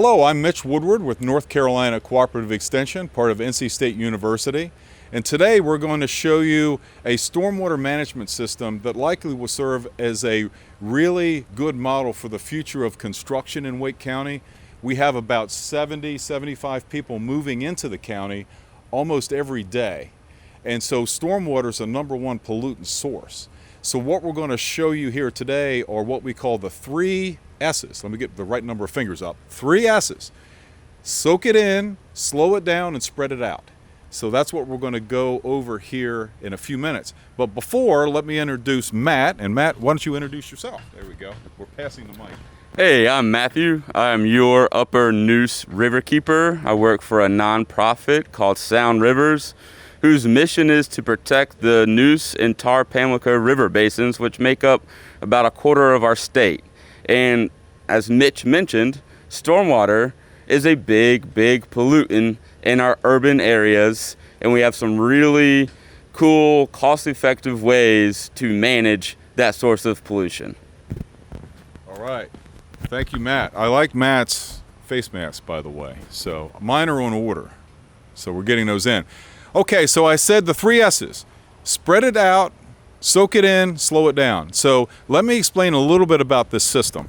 Hello, I'm Mitch Woodward with North Carolina Cooperative Extension, part of NC State University. And today we're going to show you a stormwater management system that likely will serve as a really good model for the future of construction in Wake County. We have about 75 people moving into the county almost every day. And so stormwater is the #1 pollutant source. So what we're going to show you here today are what we call the 3 S's. Let me get the right number of fingers up. 3 S's. Soak it in, slow it down, and spread it out. So that's what we're going to go over here in a few minutes. But before, let me introduce Matt. And Matt, why don't you introduce yourself? There we go. We're passing the mic. Hey, I'm Matthew. I'm your Upper Neuse River Keeper. I work for a nonprofit called Sound Rivers, whose mission is to protect the Neuse and Tar Pamlico River basins, which make up about a quarter of our state. And as Mitch mentioned, stormwater is a big pollutant in our urban areas, and we have some really cool, cost-effective ways to manage that source of pollution. All right. Thank you, Matt. I like Matt's face mask, by the way. So mine are on order. So we're getting those in. Okay, so I said the 3 S's. Spread it out, soak it in, slow it down. So let me explain a little bit about this system.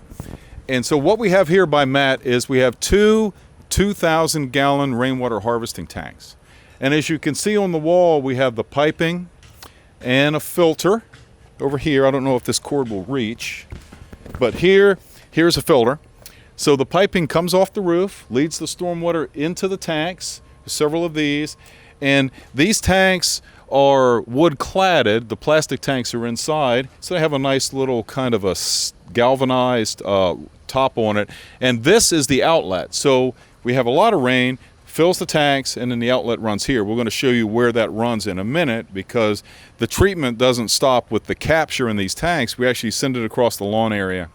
And so what we have here by Matt is we have 2 2,000-gallon rainwater harvesting tanks. And as you can see on the wall, we have the piping and a filter over here. I don't know if this cord will reach, but here's a filter. So the piping comes off the roof, leads the stormwater into the tanks, several of these. And these tanks are wood cladded. The plastic tanks are inside, so they have a nice little kind of a galvanized top on it. And this is the outlet. So we have a lot of rain, fills the tanks, and then the outlet runs here. We're going to show you where that runs in a minute, because the treatment doesn't stop with the capture in these tanks. We actually send it across the lawn area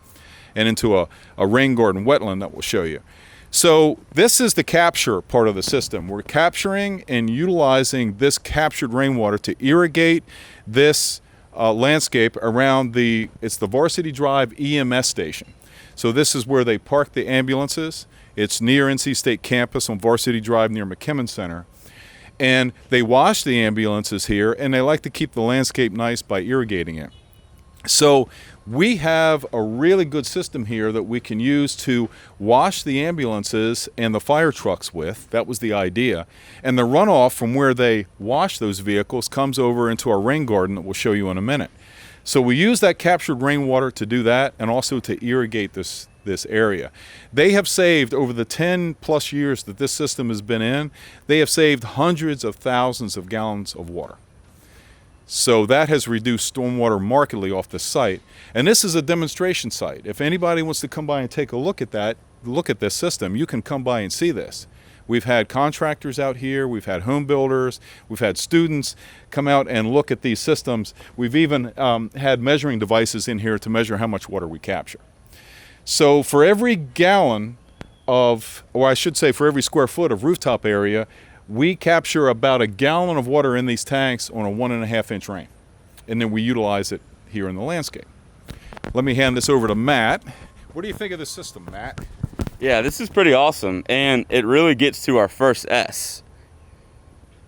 and into a rain garden wetland that we'll show you. So this is the capture part of the system. We're capturing and utilizing this captured rainwater to irrigate this landscape around it's the Varsity Drive EMS station. So this is where they park the ambulances. It's near NC State campus on Varsity Drive near McKimmon Center. And they wash the ambulances here, and they like to keep the landscape nice by irrigating it. So we have a really good system here that we can use to wash the ambulances and the fire trucks with. That was the idea. And the runoff from where they wash those vehicles comes over into our rain garden that we'll show you in a minute. So we use that captured rainwater to do that, and also to irrigate this area. They have saved, over the 10+ years that this system has been in, they have saved hundreds of thousands of gallons of water. So that has reduced stormwater markedly off the site. And this is a demonstration site. If anybody wants to come by and take a look at this system, you can come by and see this. We've had contractors out here, we've had home builders, we've had students come out and look at these systems. We've even had measuring devices in here to measure how much water we capture. So for every gallon or I should say for every square foot of rooftop area, we capture about a gallon of water in these tanks on a 1.5-inch rain. And then we utilize it here in the landscape. Let me hand this over to Matt. What do you think of this system, Matt? Yeah, this is pretty awesome, and it really gets to our first S.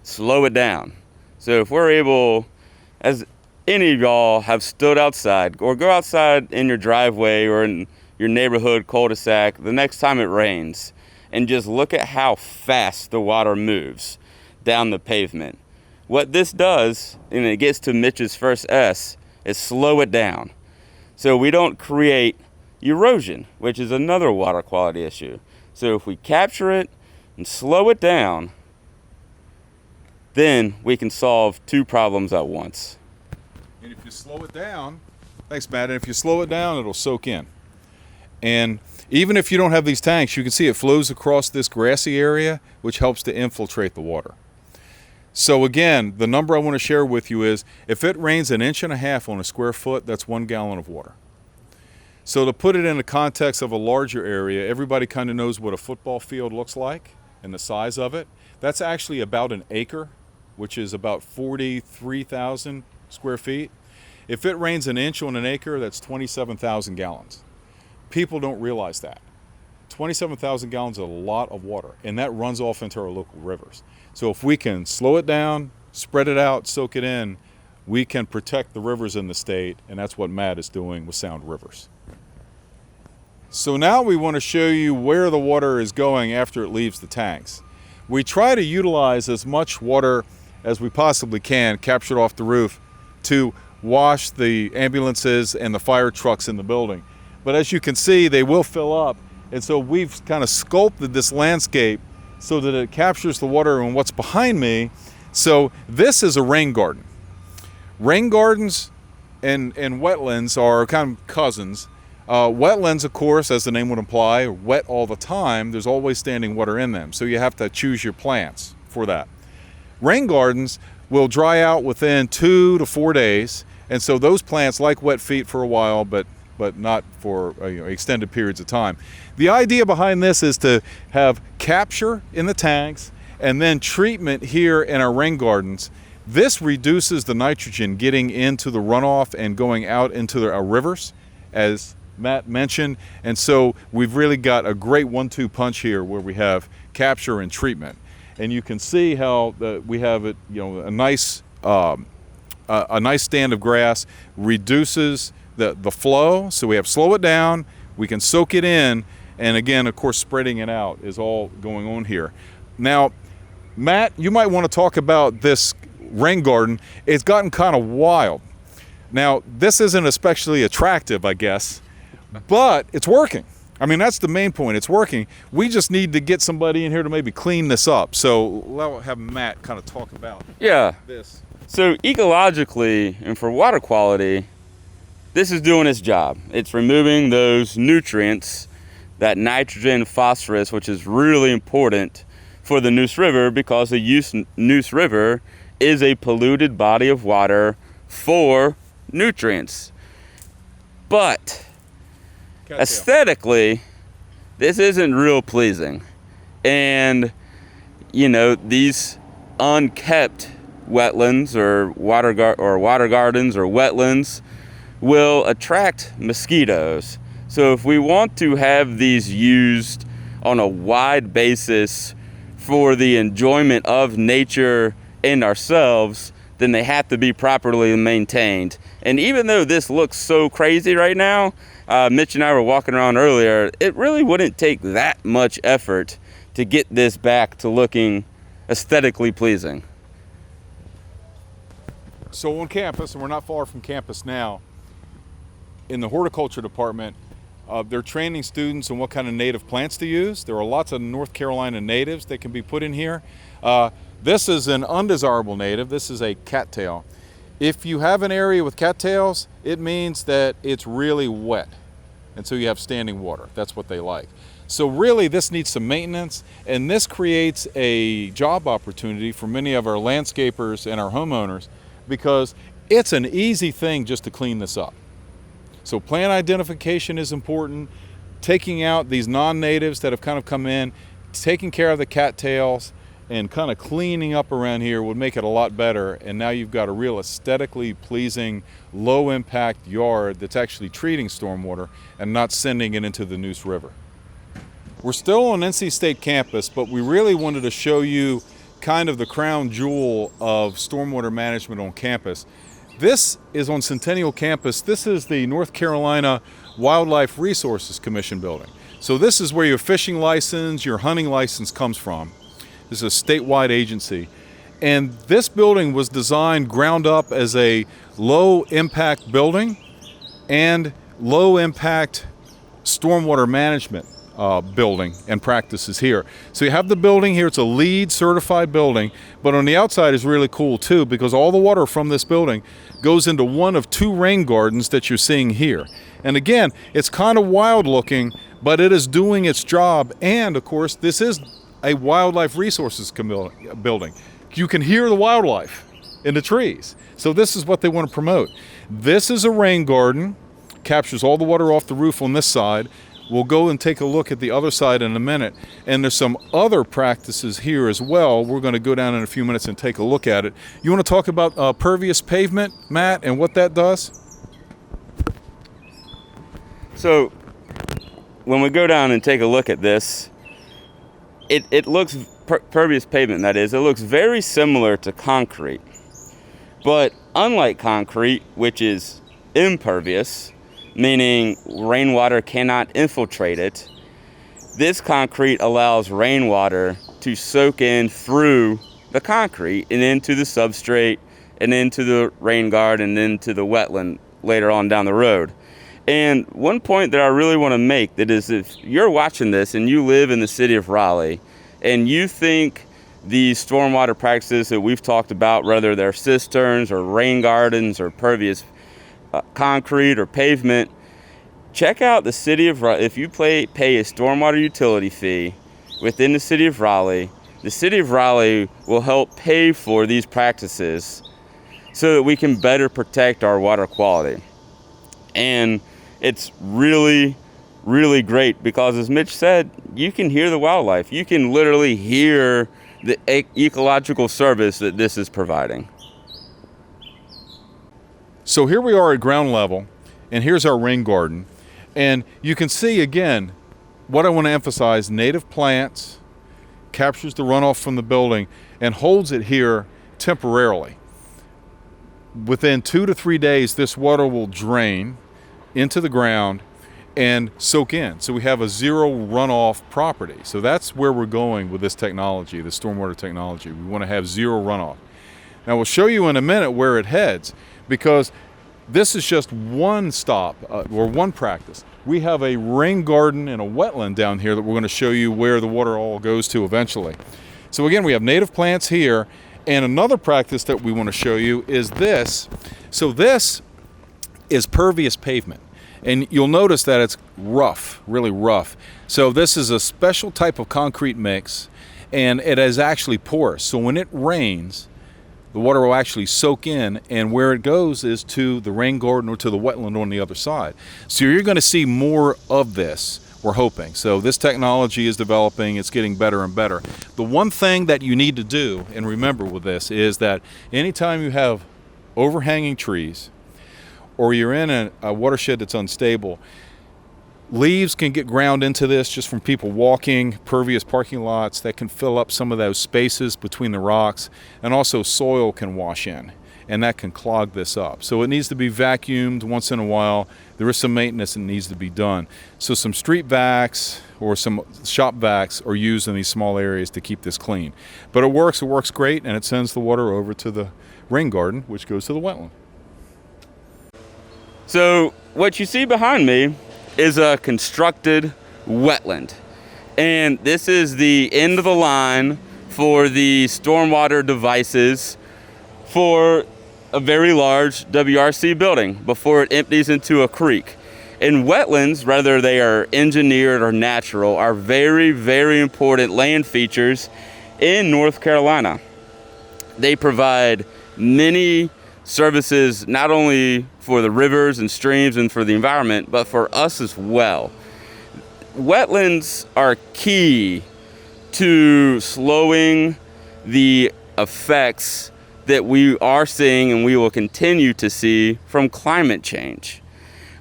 Slow it down. So if we're able, as any of y'all have stood outside, or go outside in your driveway or in your neighborhood cul-de-sac the next time it rains, and just look at how fast the water moves down the pavement. What this does, and it gets to Mitch's first S, is slow it down. So we don't create erosion, which is another water quality issue. So if we capture it and slow it down, then we can solve 2 problems at once. And if you slow it down, thanks, Matt, and if you slow it down, it'll soak in. And even if you don't have these tanks, you can see it flows across this grassy area, which helps to infiltrate the water. So again, the number I want to share with you is, if it rains 1.5 inches on a square foot, that's 1 gallon of water. So to put it in the context of a larger area, everybody kind of knows what a football field looks like and the size of it. That's actually about 1 acre, which is about 43,000 square feet. If it rains 1 inch on 1 acre, that's 27,000 gallons. People don't realize that. 27,000 gallons is a lot of water, and that runs off into our local rivers. So if we can slow it down, spread it out, soak it in, we can protect the rivers in the state, and that's what Matt is doing with Sound Rivers. So now we want to show you where the water is going after it leaves the tanks. We try to utilize as much water as we possibly can, captured off the roof, to wash the ambulances and the fire trucks in the building. But as you can see, they will fill up, and so we've kind of sculpted this landscape so that it captures the water and what's behind me. So this is a rain garden. Rain gardens and wetlands are kind of cousins. Wetlands, of course, as the name would imply, are wet all the time. There's always standing water in them, so you have to choose your plants for that. Rain gardens will dry out within 2 to 4 days, and so those plants like wet feet for a while, but not for extended periods of time. The idea behind this is to have capture in the tanks and then treatment here in our rain gardens. This reduces the nitrogen getting into the runoff and going out into our rivers, as Matt mentioned, and so we've really got a great 1-2 punch here where we have capture and treatment. And you can see how we have it, a nice stand of grass reduces the flow, so we have slow it down, we can soak it in, and again, of course, spreading it out is all going on here. Now, Matt, you might want to talk about this rain garden. It's gotten kind of wild. Now, this isn't especially attractive, I guess, but it's working. I mean, that's the main point. It's working. We just need to get somebody in here to maybe clean this up. So I'll have Matt kind of talk about this. So ecologically and for water quality, this is doing its job. It's removing those nutrients, that nitrogen, phosphorus, which is really important for the Neuse River because the Neuse River is a polluted body of water for nutrients. But aesthetically, this isn't real pleasing. And, these unkept wetlands or water gardens or wetlands will attract mosquitoes. So if we want to have these used on a wide basis for the enjoyment of nature and ourselves, then they have to be properly maintained. And even though this looks so crazy right now, Mitch and I were walking around earlier, it really wouldn't take that much effort to get this back to looking aesthetically pleasing. So on campus, and we're not far from campus now, in the horticulture department, they're training students on what kind of native plants to use. There are lots of North Carolina natives that can be put in here. This is an undesirable native. This is a cattail. If you have an area with cattails, it means that it's really wet, and so you have standing water. That's what they like. So really, this needs some maintenance, and this creates a job opportunity for many of our landscapers and our homeowners because it's an easy thing just to clean this up. So plant identification is important, taking out these non-natives that have kind of come in, taking care of the cattails, and kind of cleaning up around here would make it a lot better. And now you've got a real aesthetically pleasing, low impact yard that's actually treating stormwater and not sending it into the Neuse River. We're still on NC State campus, but we really wanted to show you kind of the crown jewel of stormwater management on campus. This is on Centennial campus. This is the North Carolina Wildlife Resources Commission building. So this is where your fishing license, your hunting license comes from. This is a statewide agency. And this building was designed ground up as a low impact building and low impact stormwater management building and practices here. So you have the building here, it's a LEED certified building, but on the outside is really cool too because all the water from this building goes into one of 2 rain gardens that you're seeing here. And again, it's kind of wild looking, but it is doing its job. And of course, this is a wildlife resources building. You can hear the wildlife in the trees. So this is what they want to promote. This is a rain garden, captures all the water off the roof on this side. We'll go and take a look at the other side in a minute. And there's some other practices here as well. We're going to go down in a few minutes and take a look at it. You want to talk about pervious pavement, Matt, and what that does? So when we go down and take a look at this, it looks, pervious pavement that is, it looks very similar to concrete. But unlike concrete, which is impervious, meaning rainwater cannot infiltrate it, this concrete allows rainwater to soak in through the concrete and into the substrate and into the rain garden and into the wetland later on down the road. And one point that I really want to make, that is, if you're watching this and you live in the city of Raleigh and you think these stormwater practices that we've talked about, whether they're cisterns or rain gardens or pervious concrete or pavement, check out the city of Raleigh. If you pay a stormwater utility fee within the city of Raleigh, the city of Raleigh will help pay for these practices so that we can better protect our water quality. And it's really, really great because, as Mitch said, you can hear the wildlife. You can literally hear the ecological service that this is providing. So here we are at ground level, and here's our rain garden. And you can see, again, what I want to emphasize: native plants, captures the runoff from the building and holds it here temporarily. Within 2 to 3 days, this water will drain into the ground and soak in. So we have a zero runoff property. So that's where we're going with this technology, the stormwater technology. We want to have zero runoff. Now we'll show you in a minute where it heads, because this is just one stop or one practice. We have a rain garden and a wetland down here that we're going to show you where the water all goes to eventually. So again, we have native plants here, and another practice that we want to show you is this. So this is pervious pavement, and you'll notice that it's rough, really rough. So this is a special type of concrete mix, and it is actually porous. So when it rains, the water will actually soak in, and where it goes is to the rain garden or to the wetland on the other side. So you're going to see more of this, we're hoping. So this technology is developing, it's getting better and better. The one thing that you need to do and remember with this is that anytime you have overhanging trees or you're in a watershed that's unstable, leaves can get ground into this just from people walking, pervious parking lots that can fill up some of those spaces between the rocks, and also soil can wash in, and that can clog this up. So it needs to be vacuumed once in a while. There is some maintenance that needs to be done. So some street vacs or some shop vacs are used in these small areas to keep this clean. But it works great, and it sends the water over to the rain garden, which goes to the wetland. So what you see behind me is a constructed wetland. And this is the end of the line for the stormwater devices for a very large WRC building before it empties into a creek. And wetlands, whether they are engineered or natural, are very, very important land features in North Carolina. They provide many services, not only for the rivers and streams and for the environment, but for us as well. Wetlands are key to slowing the effects that we are seeing and we will continue to see from climate change.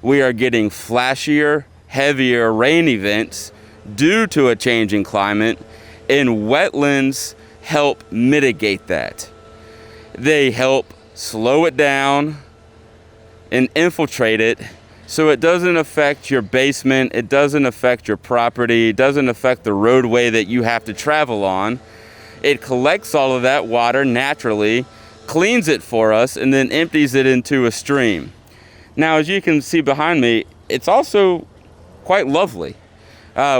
We are getting flashier, heavier rain events due to a changing climate, and wetlands help mitigate that. They help slow it down and infiltrate it so it doesn't affect your basement, it doesn't affect your property, it doesn't affect the roadway that you have to travel on. It collects all of that water naturally, cleans it for us, and then empties it into a stream. Now, as you can see behind me, it's also quite lovely.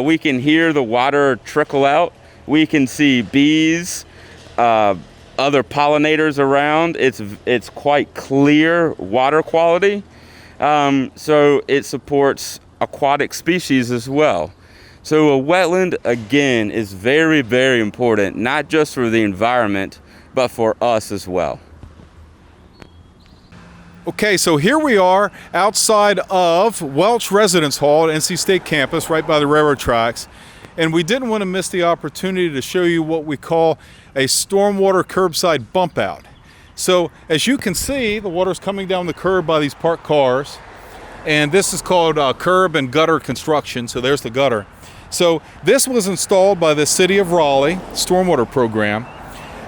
We can hear the water trickle out. We can see bees, other pollinators around. It's quite clear water quality. So it supports aquatic species as well. So a wetland, again, is very, very important, not just for the environment, but for us as well. Okay, so here we are outside of Welch Residence Hall at NC State campus, right by the railroad tracks. And we didn't want to miss the opportunity to show you what we call a stormwater curbside bump out. So as you can see, the water's coming down the curb by these parked cars, And this is called curb and gutter construction. So there's the gutter. So this was installed by the City of Raleigh stormwater program.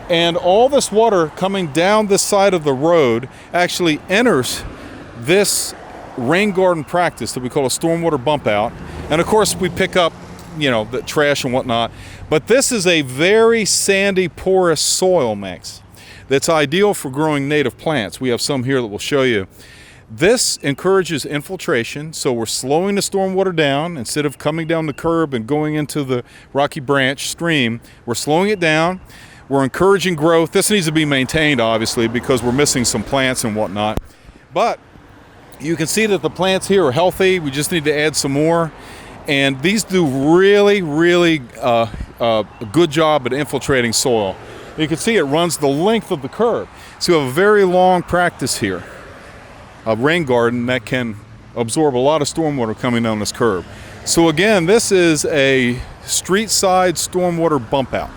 And all this water coming down this side of the road actually enters this rain garden practice that we call a stormwater bump out. And of course we pick up, the trash and whatnot. But this is a very sandy, porous soil mix that's ideal for growing native plants. We have some here that we'll show you. This encourages infiltration, so we're slowing the stormwater down. Instead of coming down the curb and going into the Rocky Branch stream, we're slowing it down. We're encouraging growth. This needs to be maintained, obviously, because we're missing some plants and whatnot. But you can see that the plants here are healthy. We just need to add some more. And these do really, really a good job at infiltrating soil. You can see it runs the length of the curb. So you have a very long practice here. A rain garden that can absorb a lot of stormwater coming down this curb. So again, this is a street side stormwater bump out.